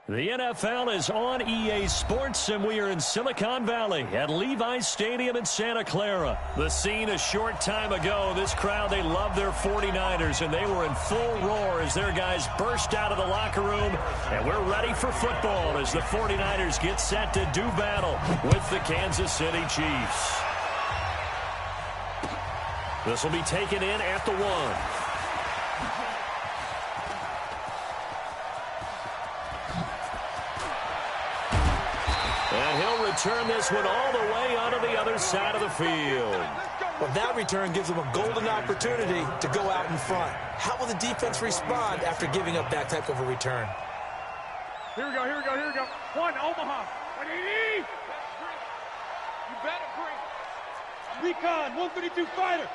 The NFL is on EA Sports, and we are in Silicon Valley at Levi's Stadium in Santa Clara. The scene a short time ago. This crowd, they love their 49ers, and they were in full roar as their guys burst out of the locker room. And we're ready for football as the 49ers get set to do battle with the Kansas City Chiefs. This will be taken in at the 1. And he'll return this one all the way onto the other side of the field. Well, that return gives them a golden opportunity to go out in front. How will the defense respond after giving up that type of a return? Here we go, here we go, here we go. One, Omaha. 180. You better bring. Recon, 132 fighter.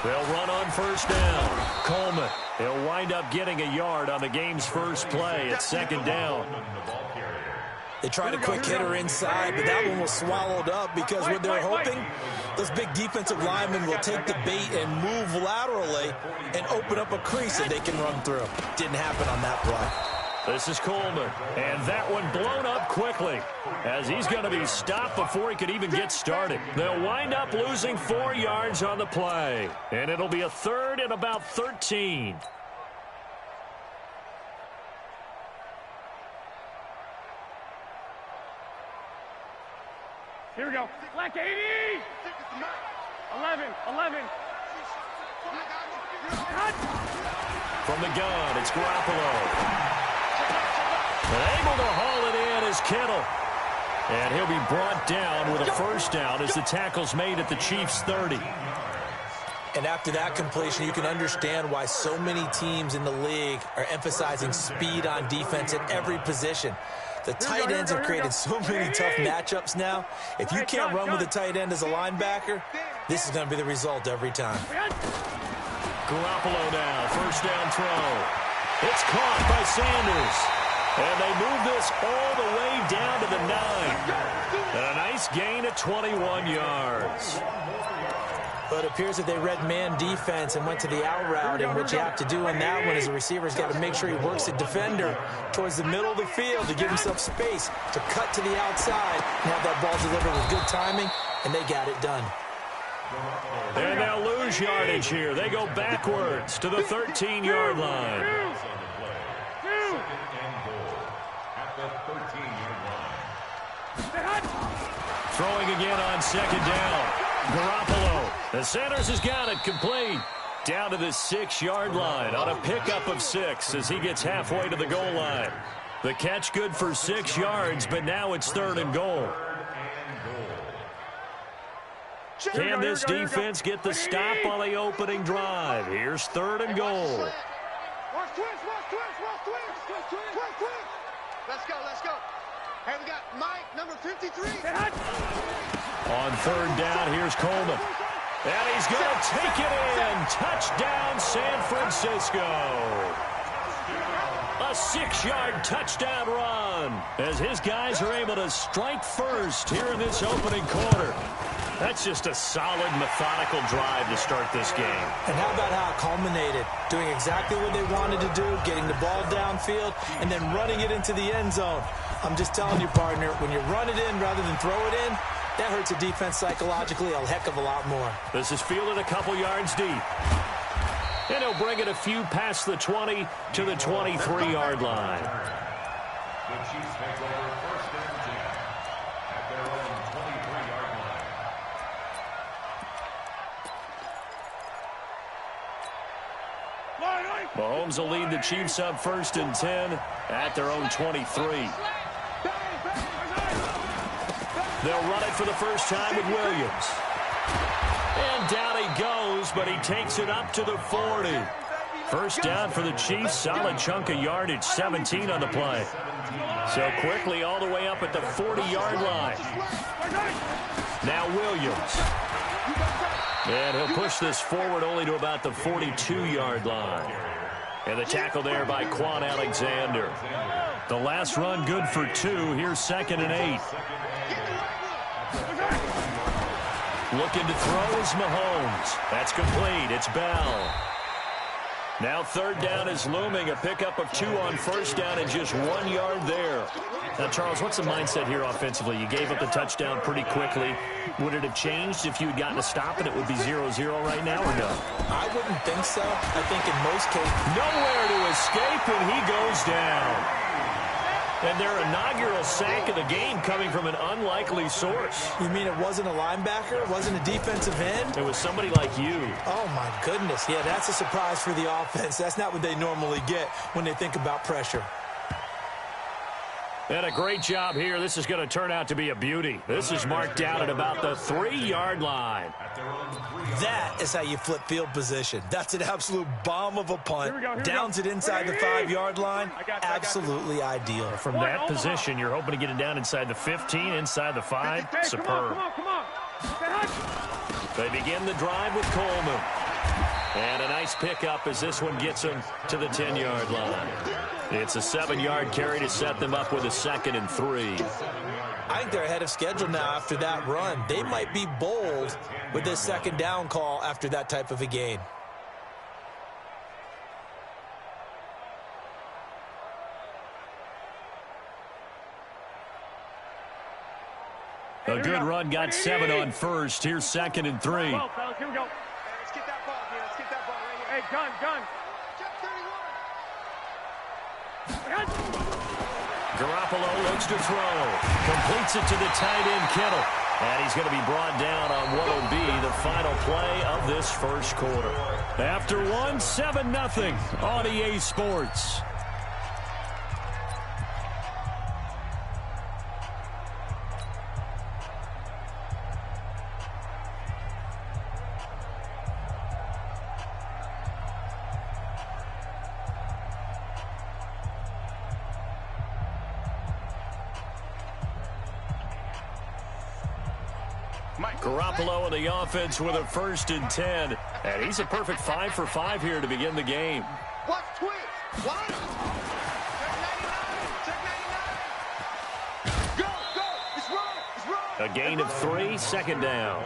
They'll run on first down. Coleman, he'll wind up getting a yard on the game's first play. It's second down. They tried a quick hitter inside, but that one was swallowed up because what they're hoping, those big defensive linemen will take the bait and move laterally and open up a crease that they can run through. Didn't happen on that play. This is Coleman, and that one blown up quickly as he's going to be stopped before he could even get started. They'll wind up losing 4 yards on the play, and it'll be a third and about 13. Here we go. Black 80. 11. From the gun, it's Garoppolo. And able to haul it in is Kittle. And he'll be brought down with a first down as the tackle's made at the Chiefs' 30. And after that completion, you can understand why so many teams in the league are emphasizing speed on defense at every position. The tight ends have created so many tough matchups now. If you can't run with a tight end as a linebacker, this is going to be the result every time. Garoppolo now, first down throw. It's caught by Sanders. And they move this all the way down to the 9. And a nice gain at 21 yards. But it appears that they read man defense and went to the out route, and what you have to do on that one is the receiver's got to make sure he works the defender towards the middle of the field to give himself space to cut to the outside and have that ball delivered with good timing, and they got it done. And they'll lose yardage here. They go backwards to the 13-yard line. Throwing again on second down. Garoppolo. The Sanders has got it complete. Down to the 6-yard line on a pickup of 6 as he gets halfway to the goal line. The catch good for 6 yards, but now it's 3rd and goal. Can this defense get the stop on the opening drive? Here's 3rd and goal. Watch twist. Let's go. Hey, we got Mike, number 53. On 3rd down, here's Coleman. And he's going to take it in. Touchdown, San Francisco. A 6-yard touchdown run as his guys are able to strike first here in this opening quarter. That's just a solid, methodical drive to start this game. And how about how it culminated? Doing exactly what they wanted to do, getting the ball downfield, and then running it into the end zone. I'm just telling you, partner, when you run it in rather than throw it in, that hurts a defense psychologically a heck of a lot more. This is fielded a couple yards deep. And he'll bring it a few past the 20 to the 23-yard line. The Chiefs take over 1st and 10 at their own 23-yard line. Mahomes will lead the Chiefs up 1st and 10 at their own 23. They'll run it for the first time with Williams. And down he goes, but he takes it up to the 40. First down for the Chiefs. Solid chunk of yardage, 17 on the play. So quickly all the way up at the 40-yard line. Now Williams. And he'll push this forward only to about the 42-yard line. And the tackle there by Quan Alexander. The last run good for 2. Here's 2nd and 8. Looking to throw is Mahomes. That's complete. It's Bell. Now third down is looming. A pickup of 2 on first down and just 1 yard there. Now, Charles, what's the mindset here offensively? You gave up the touchdown pretty quickly. Would it have changed if you had gotten a stop and it would be 0-0 right now or no? I wouldn't think so. I think in most cases. Nowhere to escape, and he goes down. And their inaugural sack of the game coming from an unlikely source. You mean it wasn't a linebacker? It wasn't a defensive end? It was somebody like you. Oh, my goodness. Yeah, that's a surprise for the offense. That's not what they normally get when they think about pressure. And a great job here. This is going to turn out to be a beauty. This is marked out at about the 3-yard line. That is how you flip field position. That's an absolute bomb of a punt. Downs it inside the 5-yard line. Absolutely ideal. From that position, you're hoping to get it down inside the 15, inside the 5. Superb. Come on. They begin the drive with Coleman. And a nice pickup as this one gets them to the 10-yard line. It's a 7-yard carry to set them up with a 2nd and 3. I think they're ahead of schedule now after that run. They might be bold with this 2nd down call after that type of a gain. A good run, got 7 on first. Here's 2nd and 3. Well, fellas, here we go. Let's get that ball here. Let's get that ball right here. Hey, gun. Garoppolo looks to throw. Completes it to the tight end, Kittle. And he's going to be brought down on what will be the final play of this first quarter. After one, 7-0 on EA Sports. Garoppolo in the offense with a 1st and 10. And he's a perfect 5 for 5 here to begin the game. Watch twist. Watch. Check 99. Go. It's wrong. A gain of 3, 2nd down.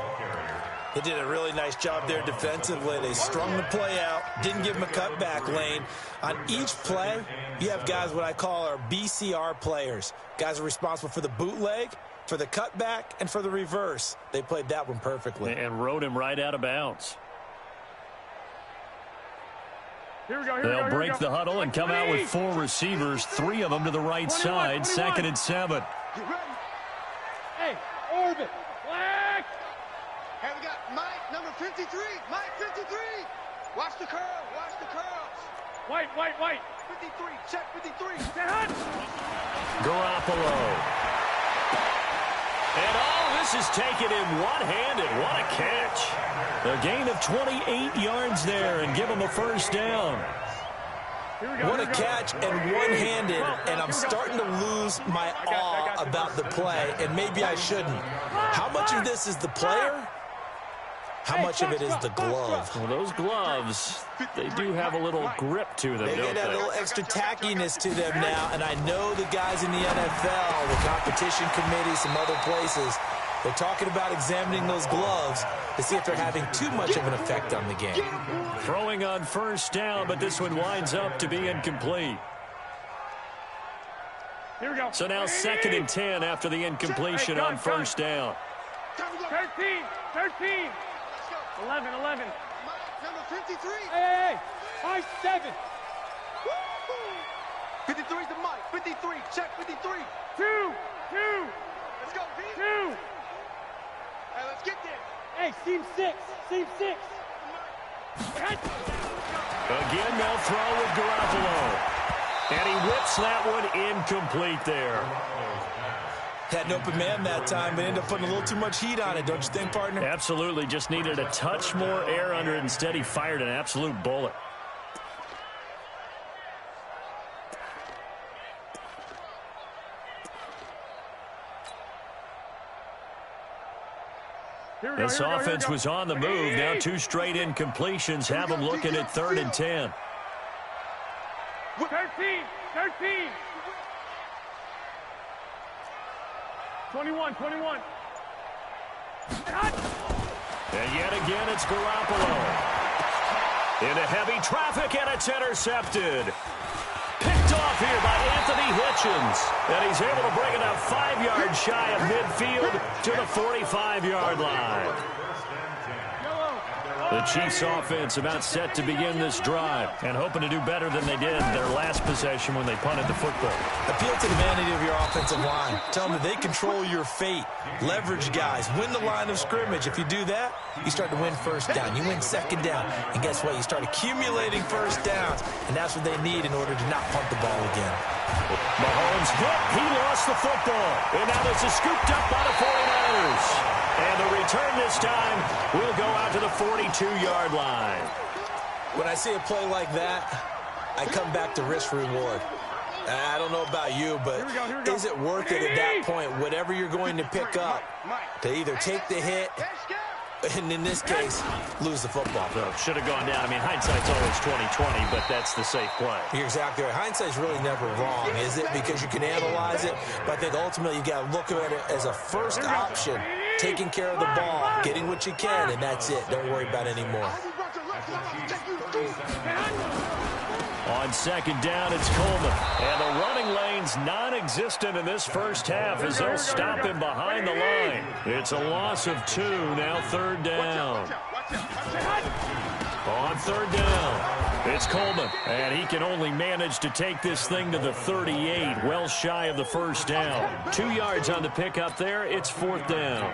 They did a really nice job there defensively. They strung the play out, didn't give him a cutback lane. On each play, you have guys what I call our BCR players. Guys are responsible for the bootleg, for the cutback, and for the reverse. They played that one perfectly. And rode him right out of bounds. They'll break the huddle and come out with 4 receivers, 3 of them to the right side, 2nd and 7. Hey, orbit. Flag. Hey, we got Mike, number 53. Mike, 53. Watch the curl. White. 53. Check 53. Garoppolo. And all this is taken in one-handed. What a catch. A gain of 28 yards there and give him a 1st down. What a catch and one-handed, and I'm starting to lose my awe about the play, and maybe I shouldn't. How much of this is the player? How much of it is the glove? Well, those gloves, they do have a little grip to them, They don't get that they? little extra tackiness to them now, and I know the guys in the NFL, the competition committee, some other places, they're talking about examining those gloves to see if they're having too much of an effect on the game. Throwing on 1st down, but this one winds up to be incomplete. Here we go. So now 2nd and 10 after the incompletion on 1st down. 13. 11. Mike, number 53. Hey. 5-7. 53's the Mike. 53. Check 53. 2. Let's go, B. 2. Hey, let's get there. Hey, seam 6. Again, they'll throw with Garoppolo. And he whips that one incomplete there. Had an open man that time, but ended up putting a little too much heat on it, don't you think, partner? Absolutely. Just needed a touch more air under it. Instead, he fired an absolute bullet. This offense was on the move. Now 2 straight incompletions have them looking at 3rd and 10. 13. 21. And yet again, it's Garoppolo. Into heavy traffic, and it's intercepted. Picked off here by Anthony Hitchens. And he's able to bring it up 5 yards shy of midfield to the 45-yard line. The Chiefs offense about set to begin this drive and hoping to do better than they did their last possession when they punted the football. Appeal to the vanity of your offensive line. Tell them that they control your fate. Leverage guys. Win the line of scrimmage. If you do that, you start to win first down. You win second down. And guess what? You start accumulating first downs. And that's what they need in order to not punt the ball again. Mahomes hit. He lost the football. And now this is scooped up by the 49ers. And the return this time will go out to the 42-yard line. When I see a play like that, I come back to risk-reward. I don't know about you, but is it worth it at that point, whatever you're going to pick up, to either take the hit and, in this case, lose the football? Well, should have gone down. I mean, hindsight's always 20/20, but that's the safe play. You're exactly right. Hindsight's really never wrong, is it? Because you can analyze it, but I think ultimately you got to look at it as a first option. Taking care of the ball, getting what you can, and that's it. Don't worry about it anymore. On second down, it's Coleman. And the running lane's non-existent in this first half as they'll stop him behind the line. It's a loss of 2, now third down. On third down, it's Coleman. And he can only manage to take this thing to the 38, well shy of the first down. 2 yards on the pickup there. It's fourth down.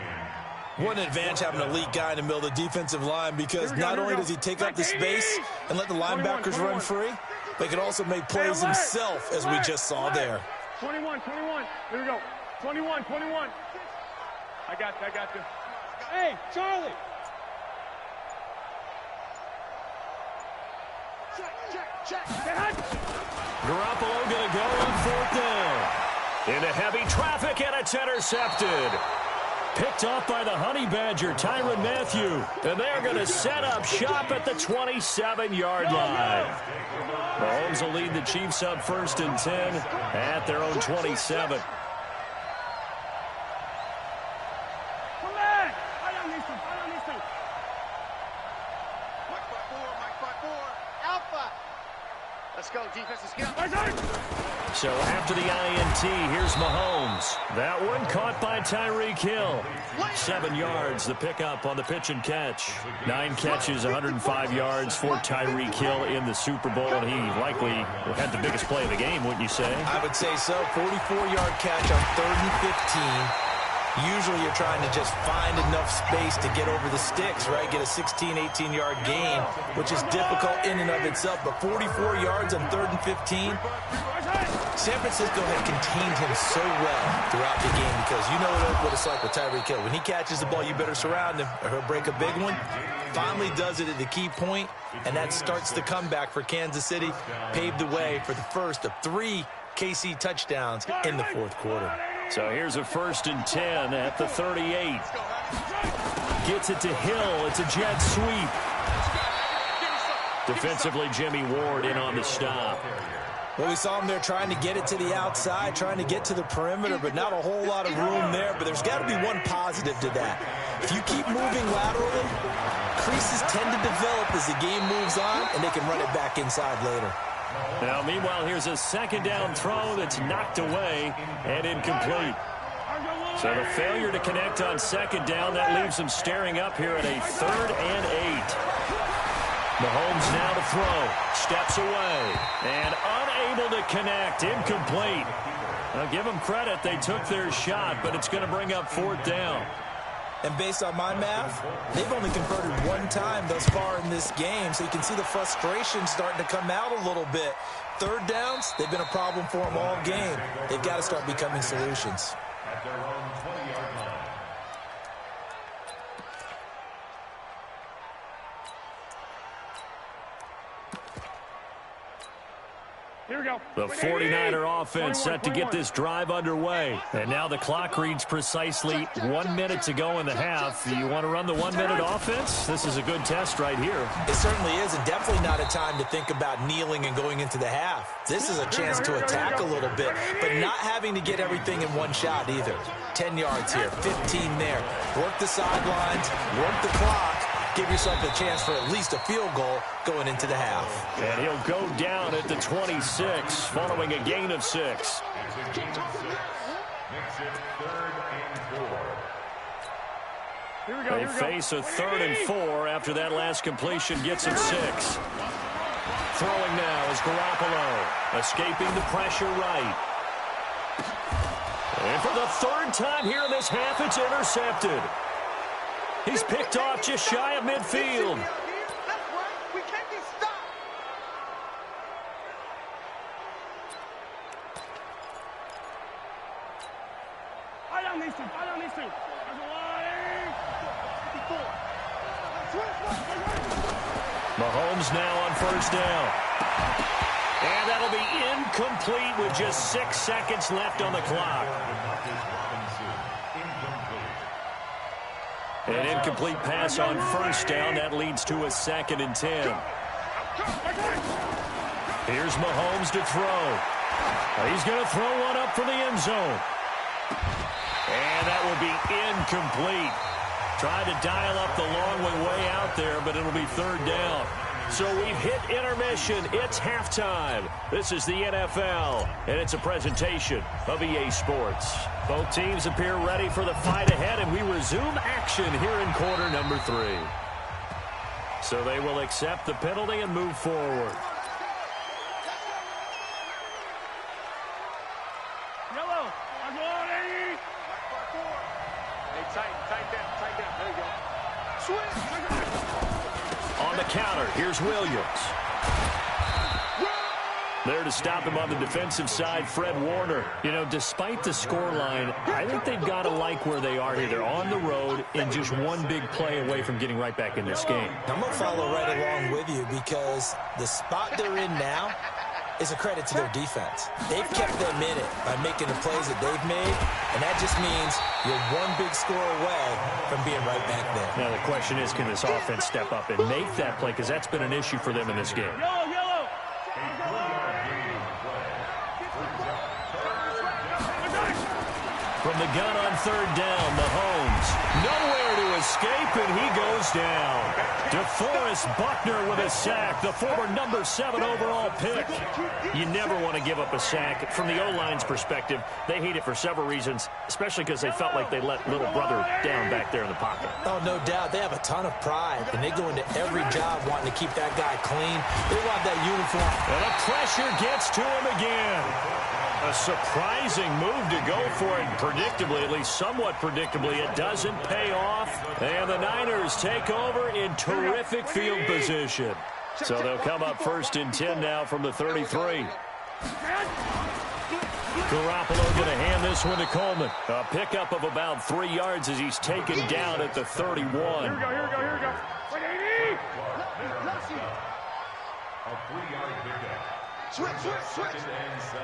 What an advantage having an elite guy in the middle of the defensive line, because not only does he take up the space and let the linebackers run free, but he can also make plays himself, as we just saw there. 21. Here we go. 21. I got you. Hey, Charlie. Check. Garoppolo going to go on fourth down. Into heavy traffic, and it's intercepted. Picked off by the Honey Badger, Tyrann Mathieu. And they're going to set up shop at the 27-yard line. Mahomes will lead the Chiefs up 1st and 10 at their own 27. Come back. I don't need to. Mike 5-4. Alpha. Let's go, defense. Let's get up. So after the INT, here's Mahomes. That one caught by Tyreek Hill. 7 yards, the pickup on the pitch and catch. 9 catches, 105 yards for Tyreek Hill in the Super Bowl, and he likely had the biggest play of the game, wouldn't you say? I would say so. 44-yard catch on 3rd and 15. Usually you're trying to just find enough space to get over the sticks, right? Get a 16, 18-yard gain, which is difficult in and of itself. But 44 yards on 3rd and 15. San Francisco had contained him so well throughout the game, because you know what it's like with Tyreek Hill. When he catches the ball, you better surround him or he'll break a big one. Finally does it at the key point, and that starts the comeback for Kansas City. Paved the way for the first of 3 KC touchdowns in the 4th quarter. So here's a 1st and 10 at the 38. Gets it to Hill. It's a jet sweep. Defensively, Jimmy Ward in on the stop. Well, we saw him there trying to get it to the outside, trying to get to the perimeter, but not a whole lot of room there. But there's got to be one positive to that. If you keep moving laterally, creases tend to develop as the game moves on, and they can run it back inside later. Now, meanwhile, here's a 2nd down throw that's knocked away and incomplete. So the failure to connect on 2nd down, that leaves them staring up here at a 3rd and 8. Mahomes now to throw. Steps away. And unable to connect. Incomplete. Now, give them credit. They took their shot, but it's going to bring up 4th down. And based on my math, they've only converted 1 time thus far in this game, so you can see the frustration starting to come out a little bit. 3rd downs, they've been a problem for them all game. They've got to start becoming solutions. At their own 20-yard line. Here we go. The 49er offense set to get this drive underway. And now the clock reads precisely 1 minute to go in the half. You want to run the 1-minute offense? This is a good test right here. It certainly is, and definitely not a time to think about kneeling and going into the half. This is a chance to attack a little bit, but not having to get everything in one shot either. 10 yards here, 15 there. Work the sidelines, work the clock, give yourself a chance for at least a field goal going into the half. And he'll go down at the 26 following a gain of 6. Makes it 3rd and 4. Here we go. They face a 3rd and 4 after that last completion gets him 6. Throwing now is Garoppolo, escaping the pressure right. And for the 3rd time here in this half, it's intercepted. He's picked off just shy of midfield. We can't be stopped. Fight on these two. Fight on these two. Mahomes now on 1st down. And that'll be incomplete with just 6 seconds left on the clock. An incomplete pass on 1st down. That leads to a 2nd and 10. Here's Mahomes to throw. He's going to throw one up for the end zone. And that will be incomplete. Tried to dial up the long way out there, but it'll be 3rd down. So we've hit intermission. It's halftime. This is the NFL, and it's a presentation of EA Sports. Both teams appear ready for the fight ahead, and we resume action here in quarter number 3. So they will accept the penalty and move forward. Yellow. I'm going, Eddie. Hey, tight down. There you go. Switch. On the counter, here's Williams. There to stop him on the defensive side, Fred Warner. You know, despite the scoreline, I think they've got to like where they are here. They're on the road and just one big play away from getting right back in this game. I'm going to follow right along with you because the spot they're in now is a credit to their defense. They've kept them in it by making the plays that they've made, and that just means you're one big score away from being right back there. Now, the question is, can this offense step up and make that play? Because that's been an issue for them in this game. Yellow. From the gun on 3rd down, Mahomes. Nowhere to escape, and he goes down. DeForest Buckner with a sack, the former number 7 overall pick. You never want to give up a sack. From the O-line's perspective, they hate it for several reasons, especially because they felt like they let little brother down back there in the pocket. Oh, no doubt. They have a ton of pride, and they go into every job wanting to keep that guy clean. They want that uniform. And the pressure gets to him again. A surprising move to go for it, predictably, at least somewhat predictably, it doesn't pay off. And the Niners take over in terrific field position. So they'll come up 1st and 10 now from the 33. Garoppolo going to hand this one to Coleman. A pickup of about 3 yards as he's taken down at the 31. Here we go. Wait, Eddie. A 3-yard pickup. Switch. 2nd and 7.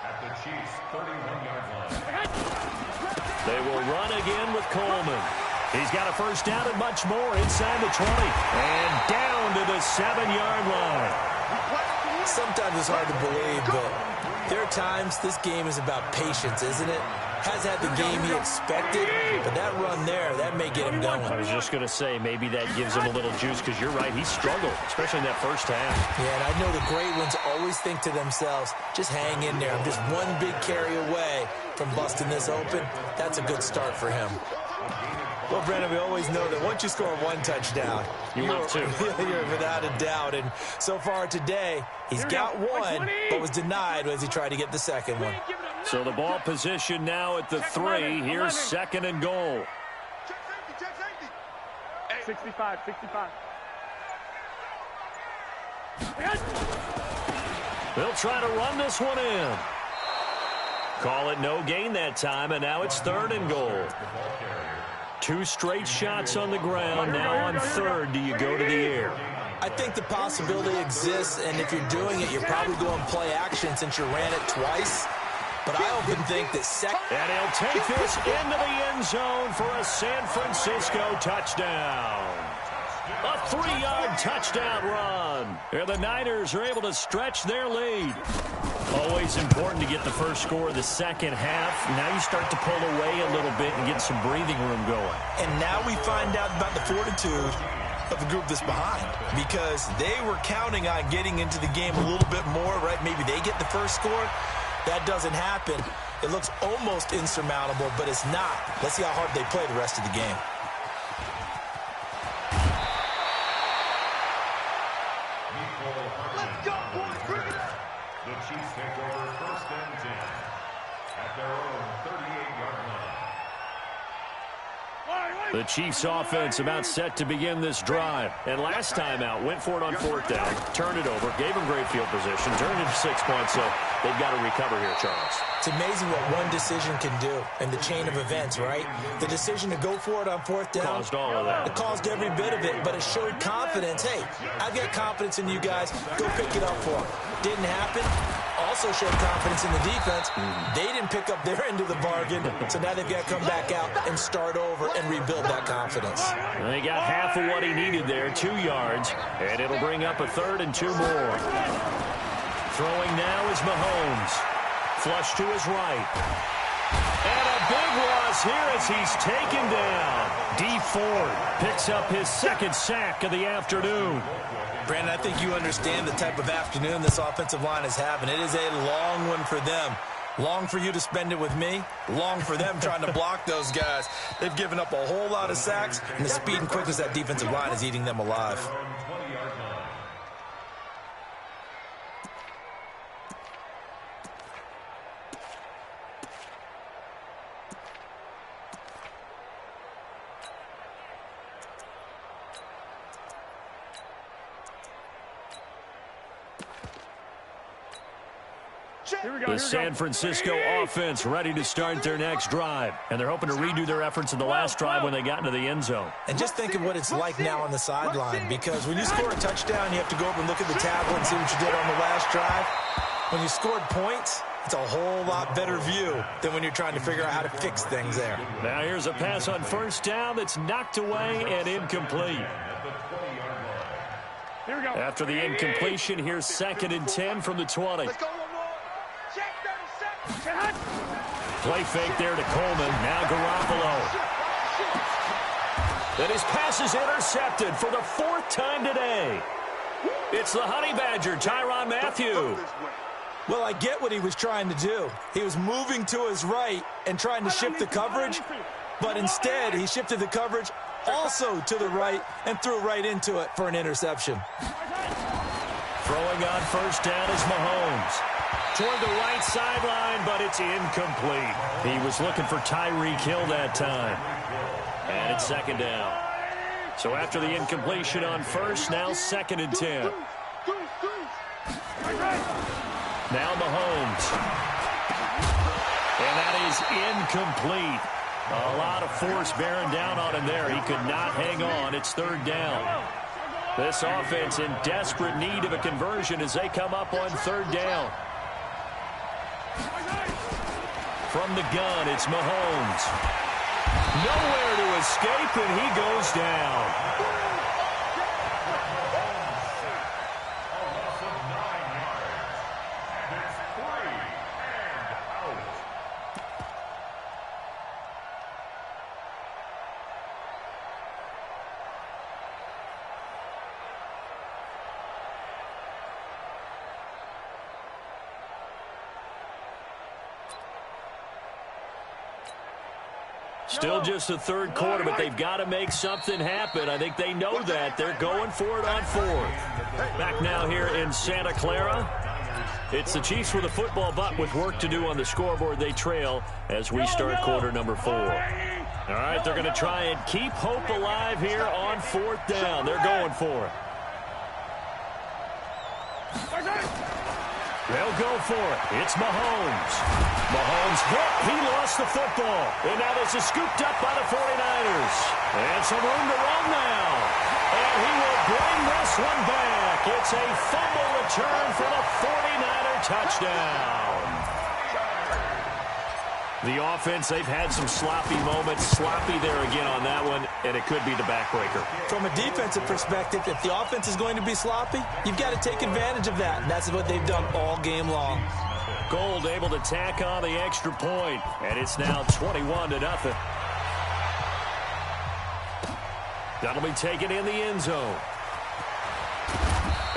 At the Chiefs' 31-yard line. They will run again with Coleman. He's got a 1st down and much more inside the 20. And down to the 7-yard line. Sometimes it's hard to believe, but there are times this game is about patience, isn't it? Hasn't had the game he expected, but that run there, that may get him going. I was just going to say, maybe that gives him a little juice, because you're right, he struggled, especially in that 1st half. Yeah, and I know the great ones always think to themselves, just hang in there. I'm just one big carry away from busting this open. That's a good start for him. Well, Brennan, we always know that once you score 1 touchdown, you're without a doubt. And so far today, he's got 1, but was denied as he tried to get the 2nd one. So the ball position now at the 3. Here's 2nd and goal. Check safety. 65. They'll try to run this one in. Call it no gain that time, and now it's 3rd and goal. 2 straight shots on the ground. Now on 3rd, do you go to the air? I think the possibility exists, and if you're doing it, you're probably going play action since you ran it twice. But I often think that And he'll take this into the end zone for a San Francisco touchdown. A 3-yard touchdown run. And the Niners are able to stretch their lead. Always important to get the first score of the second half. Now you start to pull away a little bit and get some breathing room going. And now we find out about the fortitude of the group that's behind, because they were counting on getting into the game a little bit more, right? Maybe they get the first score. That doesn't happen. It looks almost insurmountable, but it's not. Let's see how hard they play the rest of the game. Let's go, boys. Bring it up. The Chiefs take over 1st and 10 at their own 38-yard line. The Chiefs offense about set to begin this drive. And last time out, went for it on 4th down, turned it over, gave them great field position, turned it 6 points, so they've got to recover here, Charles. It's amazing what one decision can do in the chain of events, right? The decision to go for it on 4th down. Caused all of that. It caused every bit of it, but it showed confidence. Hey, I've got confidence in you guys. Go pick it up for them. Didn't happen. Also showed confidence in the defense. They didn't pick up their end of the bargain, so now they've got to come back out and start over and rebuild that confidence. And they got half of what he needed there, 2 yards, and it'll bring up a 3rd and 2 more. Throwing now is Mahomes. Flush to his right. And a big loss here as he's taken down. D. Ford picks up his 2nd sack of the afternoon. Brandon, I think you understand the type of afternoon this offensive line is having. It is a long one for them. Long for you to spend it with me. Long for them trying to block those guys. They've given up a whole lot of sacks, and the speed and quickness of that defensive line is eating them alive. The San Francisco offense ready to start their next drive. And they're hoping to redo their efforts in the last drive when they got into the end zone. And just think of what it's like now on the sideline, because when you score a touchdown, you have to go over and look at the tablet and see what you did on the last drive. When you scored points, it's a whole lot better view than when you're trying to figure out how to fix things there. Now here's a pass on 1st down that's knocked away and incomplete. After the incompletion, here's 2nd and 10 from the 20. Let's go one more. Check 30 seconds. Play fake there to Coleman. Now Garoppolo. And his pass is intercepted for the 4th time today. It's the Honey Badger, Tyrann Mathieu. Well, I get what he was trying to do. He was moving to his right and trying to shift the coverage, but instead he shifted the coverage also to the right and threw right into it for an interception. Throwing on 1st down is Mahomes. Toward the right sideline, but it's incomplete. He was looking for Tyreek Hill that time. And it's 2nd down. So after the incompletion on 1st, now 2nd and 10. Now Mahomes. And that is incomplete. A lot of force bearing down on him there. He could not hang on. It's 3rd down. This offense in desperate need of a conversion as they come up on 3rd down. From the gun, it's Mahomes. Nowhere to escape, and he goes down. Still just the 3rd quarter, but they've got to make something happen. I think they know that. They're going for it on 4th. Back now here in Santa Clara. It's the Chiefs with a football, but with work to do on the scoreboard. They trail as we start quarter number 4. All right, they're going to try and keep hope alive here on 4th down. They're going for it. They'll go for it. It's Mahomes. Mahomes hit. He lost the football. And now this is scooped up by the 49ers. And some room to run now. And he will bring this one back. It's a fumble return for the 49er touchdown. The offense, they've had some sloppy moments. Sloppy there again on that one, and it could be the backbreaker. From a defensive perspective, if the offense is going to be sloppy, you've got to take advantage of that, and that's what they've done all game long. Gold able to tack on the extra point, and it's now 21-0. That'll be taken in the end zone.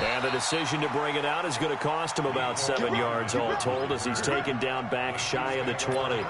And the decision to bring it out is going to cost him about 7 yards all told as he's taken down back shy of the 20.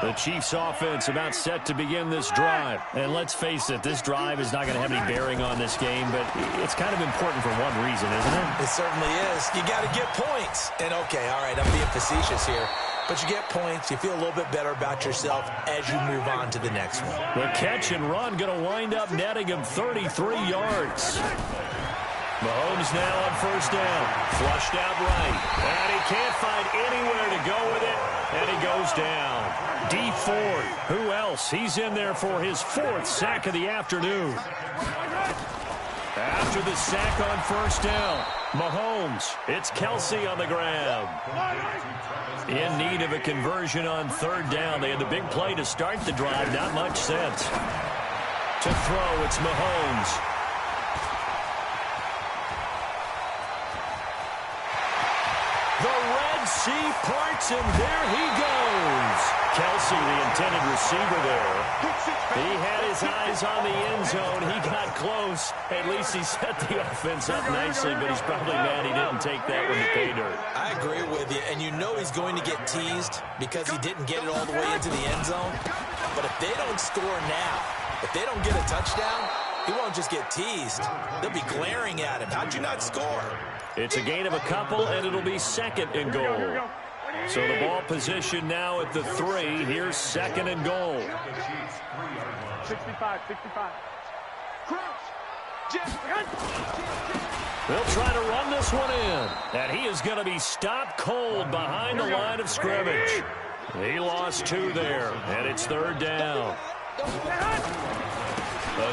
The Chiefs offense about set to begin this drive. And let's face it, this drive is not going to have any bearing on this game, but it's kind of important for one reason, isn't it? It certainly is. You got to get points. And okay, all right, I'm being facetious here. But you get points, you feel a little bit better about yourself as you move on to the next one. The catch and run going to wind up netting him 33 yards. Mahomes now on first down. Flushed out right. And he can't find anywhere to go with it. And he goes down. D Ford, who else? He's in there for his 4th sack of the afternoon. After the sack on first down, Mahomes, it's Kelsey on the ground. In need of a conversion on third down. They had the big play to start the drive. Not much sense. To throw, it's Mahomes. The Red Sea parts, and there he goes. Kelsey, the intended receiver there. He had his eyes on the end zone. He got close. At least he set the offense up nicely, but he's probably mad he didn't take that one to pay dirt. I agree with you, and you know he's going to get teased because he didn't get it all the way into the end zone. But if they don't score now, if they don't get a touchdown, he won't just get teased. They'll be glaring at him. How'd you not score? It's a gain of a couple, and it'll be 2nd and goal. So the ball position now at the 3. Here's 2nd and goal. 65. They'll try to run this one in. And he is going to be stopped cold behind the line of scrimmage. He lost 2 there, and it's 3rd down.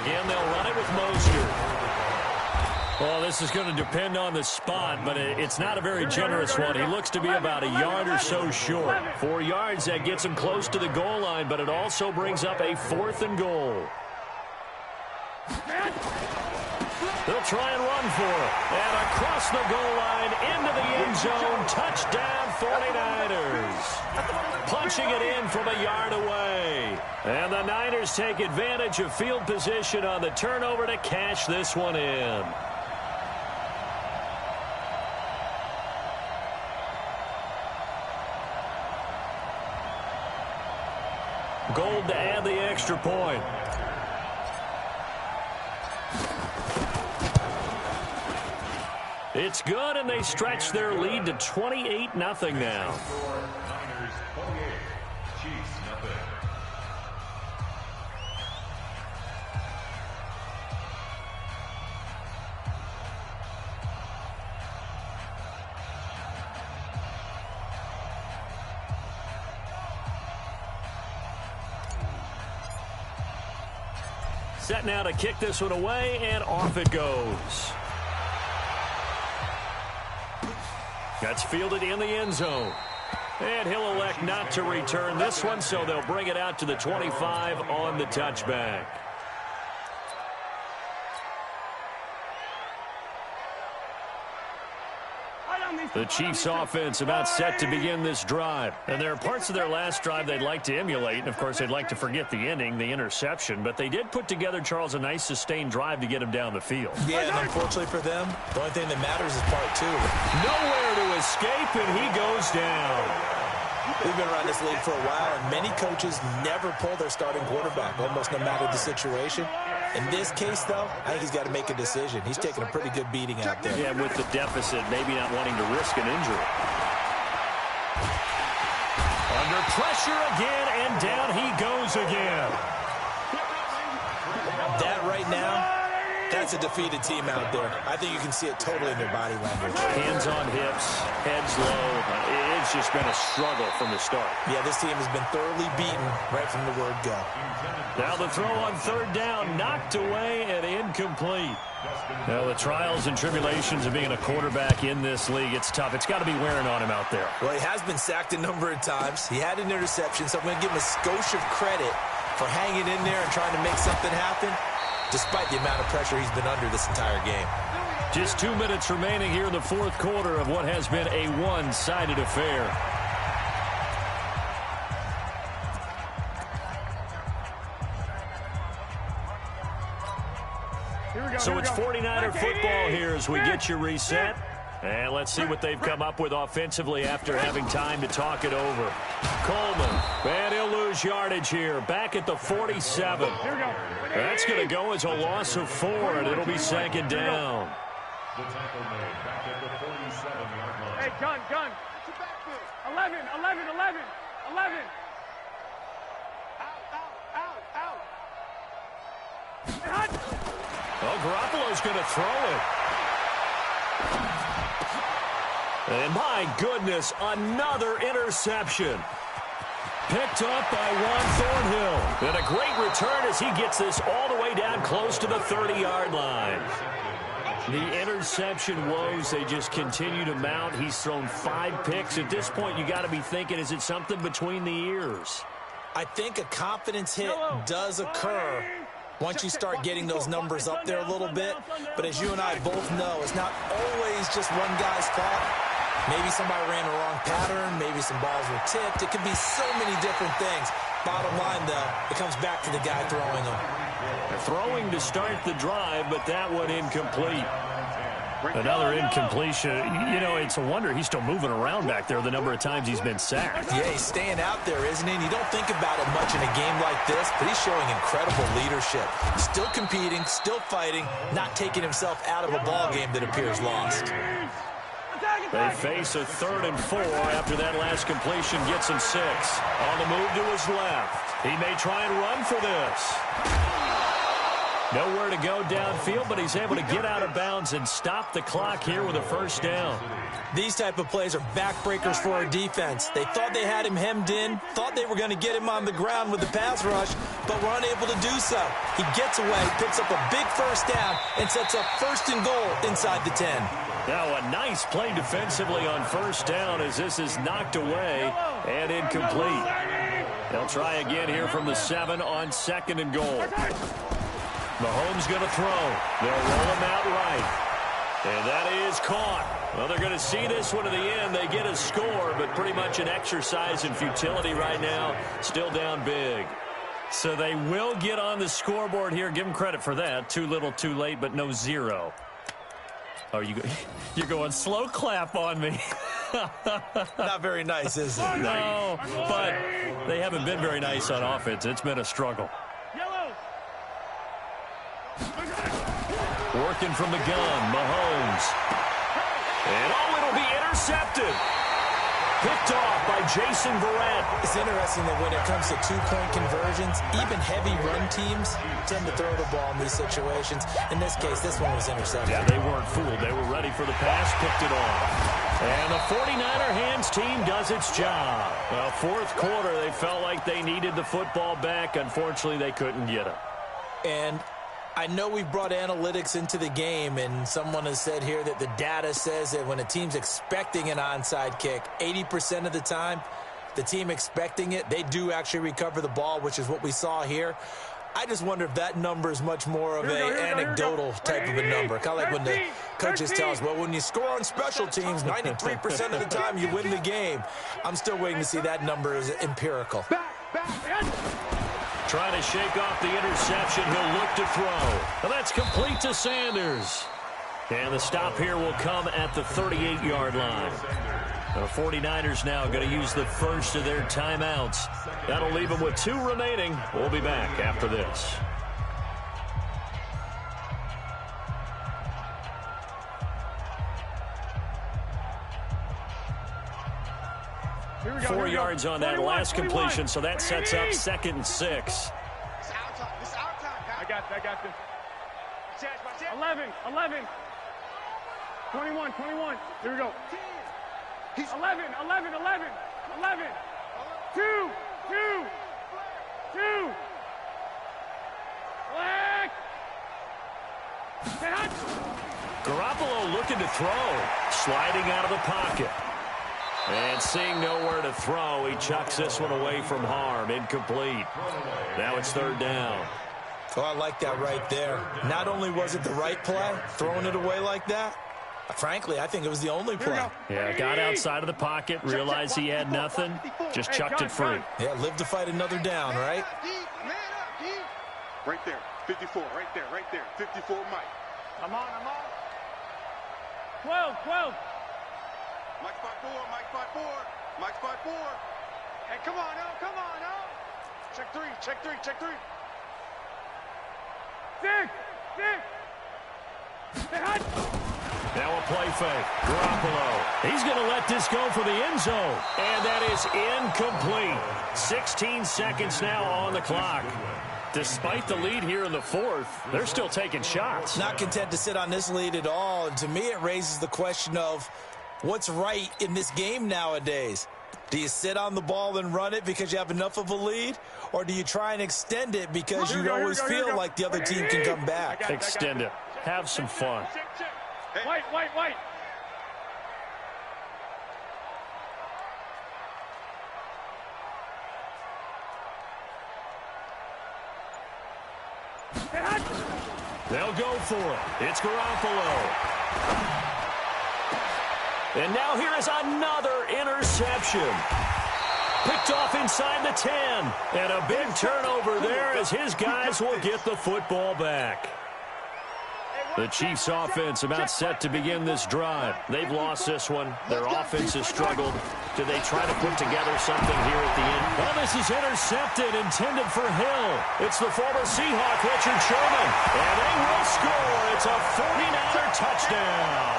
Again, they'll run it with Mostert. Well, this is going to depend on the spot, but it's not a very generous one. He looks to be about a yard or so short. 4 yards, that gets him close to the goal line, but it also brings up a 4th and goal. They'll try and run for it. And across the goal line, into the end zone, touchdown 49ers. Punching it in from a yard away. And the Niners take advantage of field position on the turnover to cash this one in. Gold to add the extra point. It's good, and they stretch their lead to 28-0 now. Niners 28, Chiefs nothing. Set now to kick this one away, and off it goes. That's fielded in the end zone. And he'll elect not to return this one, so they'll bring it out to the 25 on the touchback. The Chiefs offense about set to begin this drive. And there are parts of their last drive they'd like to emulate. And, of course, they'd like to forget the ending, the interception. But they did put together, Charles, a nice sustained drive to get him down the field. Yeah, and unfortunately for them, the only thing that matters is part 2. Nowhere to escape, and he goes down. We've been around this league for a while, and many coaches never pull their starting quarterback, almost no matter the situation. In this case, though, I think he's got to make a decision. He's taking a pretty good beating out there. Yeah, with the deficit, maybe not wanting to risk an injury. Under pressure again, and down he goes again. That right now That's a defeated team out there. I think you can see it totally in their body language. Hands on hips, heads low. It's just been a struggle from the start. Yeah, this team has been thoroughly beaten right from the word go. Now the throw on third down, knocked away and incomplete. Now the trials and tribulations of being a quarterback in this league, it's tough. It's got to be wearing on him out there. Well, he has been sacked a number of times. He had an interception, so I'm going to give him a skosh of credit for hanging in there and trying to make something happen, despite the amount of pressure he's been under this entire game. Just 2 minutes remaining here in the fourth quarter of what has been a one-sided affair. So it's 49er football here as we get you reset. And let's see what they've come up with offensively after having time to talk it over. Coleman, and he'll lose yardage here. Back at the 47. That's going to go as a loss of 4, and it'll be second down. The tackle made back at the 47-yard line. Hey, gun. 11. Out. Well, Garoppolo's going to throw it. And my goodness, another interception. Picked up by Juan Thornhill. And a great return as he gets this all the way down close to the 30-yard line. The interception woes, they just continue to mount. He's thrown 5 picks. At this point, you got to be thinking, is it something between the ears? I think a confidence hit does occur once you start getting those numbers up there a little bit. But as you and I both know, it's not always just one guy's fault. Maybe somebody ran the wrong pattern. Maybe some balls were tipped. It could be so many different things. Bottom line, though, it comes back to the guy throwing them. They're throwing to start the drive, but that one incomplete. Another incompletion. You know, it's a wonder he's still moving around back there the number of times he's been sacked. Yeah, he's staying out there, isn't he? And you don't think about it much in a game like this, but he's showing incredible leadership. Still competing, still fighting, not taking himself out of a ball game that appears lost. They face a 3rd and 4 after that last completion gets him 6. On the move to his left. He may try and run for this. Nowhere to go downfield, but he's able to get out of bounds and stop the clock here with a first down. These type of plays are backbreakers for our defense. They thought they had him hemmed in, thought they were going to get him on the ground with the pass rush, but were unable to do so. He gets away, picks up a big first down, and sets up 1st and goal inside the 10. Now a nice play defensively on first down as this is knocked away and incomplete. They'll try again here from the 7 on 2nd and goal. Mahomes going to throw. They'll roll him out right. And that is caught. Well, they're going to see this one to the end. They get a score, but pretty much an exercise in futility right now. Still down big. So they will get on the scoreboard here. Give them credit for that. Too little, too late, but no 0. Oh, you're going slow clap on me. Not very nice, is it? No, but they haven't been very nice on offense. It's been a struggle. Working from the gun, Mahomes. And it'll be intercepted. Picked off by Jason Verrett. It's interesting that when it comes to 2-point conversions, even heavy run teams tend to throw the ball in these situations. In this case, this one was intercepted. Yeah, they weren't fooled. They were ready for the pass, picked it off. And the 49er hands team does its job. Well, fourth quarter, they felt like they needed the football back. Unfortunately, they couldn't get it. And I know we've brought analytics into the game, and someone has said here that the data says that when a team's expecting an onside kick, 80% of the time, the team expecting it, they do actually recover the ball, which is what we saw here. I just wonder if that number is much more of an anecdotal type of a number. Kind of like when the coaches tell us, well, when you score on special teams, 93% of the time you win the game. I'm still waiting to see that number is empirical. Trying to shake off the interception. He'll look to throw. Well, that's complete to Sanders. And the stop here will come at the 38-yard line. The 49ers now going to use the first of their timeouts. That'll leave them with 2 remaining. We'll be back after this. Here we go, 4 yards on that last completion, so that sets up 2nd and 6. This is our time. I got this. 11, 11. 21, 21. Here we go. 11, 11, 11, 11. 2, 2, 2. Black. Garoppolo looking to throw. Sliding out of the pocket. And seeing nowhere to throw, he chucks this one away from harm. Incomplete. Now it's third down. Oh, I like that right there. Not only was it the right play, throwing it away like that, frankly, I think it was the only play. Yeah, got outside of the pocket, realized he had nothing, just chucked it free. Yeah, live to fight another down, right? Right there, 54, right there, 54, Mike. I'm on. 12, 12. Mike 5-4. Hey, come on, no. Check three. 6. Now a play fake. Garoppolo. He's going to let this go for the end zone. And that is incomplete. 16 seconds now on the clock. Despite the lead here in the fourth, they're still taking shots. Not content to sit on this lead at all. And to me, it raises the question of what's right in this game nowadays. Do you sit on the ball and run it because you have enough of a lead? Or do you try and extend it because you always feel like the other team can come back? Extend it. Have some fun. White. They'll go for it. It's Garoppolo. And now here is another interception. Picked off inside the 10. And a big turnover there as his guys will get the football back. The Chiefs' offense about set to begin this drive. They've lost this one. Their offense has struggled. Do they try to put together something here at the end? Well, this is intercepted, intended for Hill. It's the former Seahawk, Richard Sherman. And they will score. It's a 49er touchdown.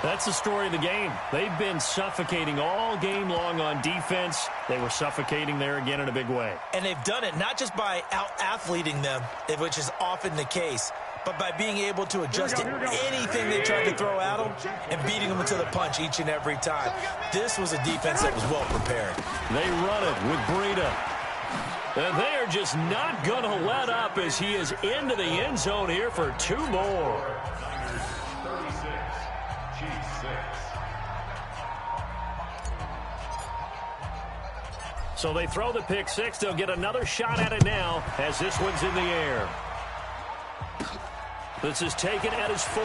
That's the story of the game. They've been suffocating all game long on defense. They were suffocating there again in a big way. And they've done it not just by out-athleting them, which is often the case, but by being able to adjust to anything they tried to throw at them and beating them into the punch each and every time. This was a defense that was well prepared. They run it with Breida. And they are just not going to let up as he is into the end zone here for 2 more. So they throw the pick six. They'll get another shot at it now as this one's in the air. This is taken at his 4.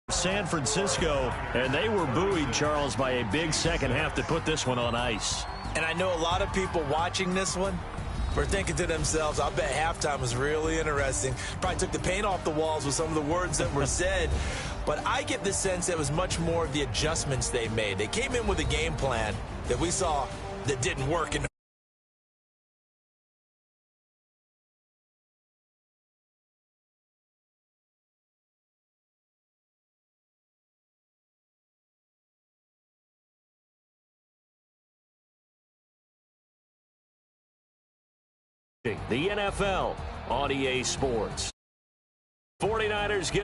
San Francisco, and they were buoyed, Charles, by a big second half to put this one on ice. And I know a lot of people watching this one were thinking to themselves, I bet halftime was really interesting. Probably took the paint off the walls with some of the words that were said. But I get the sense it was much more of the adjustments they made. They came in with a game plan that we saw that didn't work. The NFL on EA Sports. 49ers get